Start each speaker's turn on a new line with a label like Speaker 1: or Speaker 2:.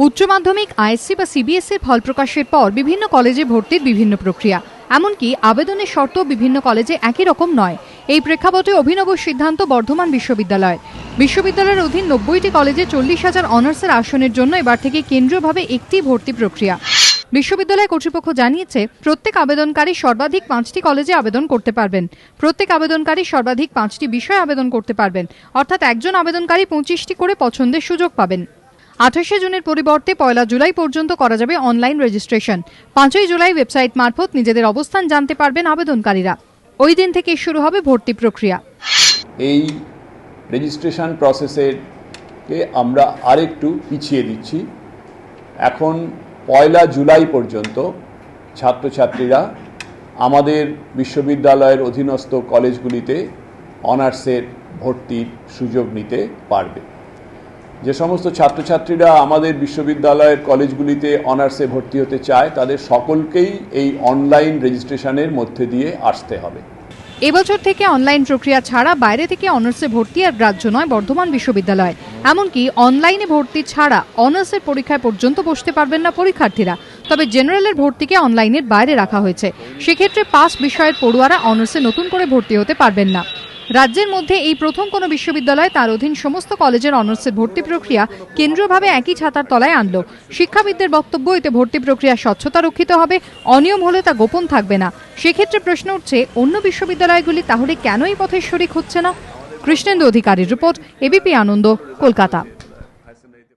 Speaker 1: উচ্চ মাধ্যমিক, আইএসসি বা সিবিএসসির ফল প্রকাশের পর বিভিন্ন কলেজে ভর্তির বিভিন্ন প্রক্রিয়া, এমনকি আবেদনের শর্ত বিভিন্ন কলেজে একই রকম নয়। এই প্রেক্ষাপটে অভিনব সিদ্ধান্ত বর্ধমান বিশ্ববিদ্যালয়ের অধীন 90টি কলেজে 40,000 অনার্সের আসনের জন্য এবার থেকে কেন্দ্রীয়ভাবে একটি ভর্তি প্রক্রিয়া। বিশ্ববিদ্যালয় কর্তৃপক্ষ জানিয়েছে, প্রত্যেক আবেদনকারী সর্বাধিক 5টি কলেজে আবেদন করতে পারবেন। প্রত্যেক আবেদনকারী সর্বাধিক 5টি বিষয়ে আবেদন করতে পারবেন, অর্থাৎ একজন আবেদনকারী 25টি করে পছন্দের সুযোগ পাবেন। 28শে জুনের পরিবর্তে 1 জুলাই পর্যন্ত করা যাবে অনলাইন রেজিস্ট্রেশন। 5ই জুলাই ওয়েবসাইট মারফত নিজেদের অবস্থান জানতে পারবেন আবেদনকারীরা। ওই দিন থেকে শুরু হবে ভর্তি প্রক্রিয়া।
Speaker 2: এই রেজিস্ট্রেশন প্রসেসকে আমরা আরেকটু পিছিয়ে দিচ্ছি। এখন 1 জুলাই পর্যন্ত ছাত্রছাত্রীরা আমাদের বিশ্ববিদ্যালয়ের অধীনস্থ কলেজগুলিতে অনার্সের ভর্তির সুযোগ নিতে পারবে। যে সমস্ত ছাত্রছাত্রীরা আমাদের বিশ্ববিদ্যালয়ের কলেজগুলিতে অনার্সে ভর্তি হতে চায়, তাদের সকলকেই এই অনলাইন রেজিস্ট্রেশনের মধ্যে দিয়ে আসতে হবে।
Speaker 1: এবছর থেকে অনলাইন প্রক্রিয়া ছাড়া বাইরে থেকে অনার্সে ভর্তি আর গ্রাহ্য নয় বর্ধমান বিশ্ববিদ্যালয়। এমনকি অনলাইনে ভর্তি ছাড়া অনার্সের পরীক্ষায় পর্যন্ত বসতে পারবেন না পরীক্ষার্থীরা। তবে জেনারেলের ভর্তিকে অনলাইনের বাইরে রাখা হয়েছে। সেক্ষেত্রে পাস বিষয়ের পড়ুয়ারা অনার্সে নতুন করে ভর্তি হতে পারবেন না। রাজ্যের মধ্যে এই প্রথম কোনো বিশ্ববিদ্যালয় তার অধীন সমস্ত কলেজের অনার্সের ভর্তি প্রক্রিয়া কেন্দ্রীয়ভাবে একই ছাতার তলায় আনলো। শিক্ষাবিদদের বক্তব্য, এতে ভর্তি প্রক্রিয়া স্বচ্ছতা রক্ষিত হবে, অনিয়ম হলে তা গোপন থাকবে না। সেক্ষেত্রে প্রশ্ন উঠছে, অন্য বিশ্ববিদ্যালয়গুলি তাহলে কেন এই পথের শরিক হচ্ছে না? কৃষ্ণেন্দু অধিকারীর রিপোর্ট, এবিপি আনন্দ, কলকাতা।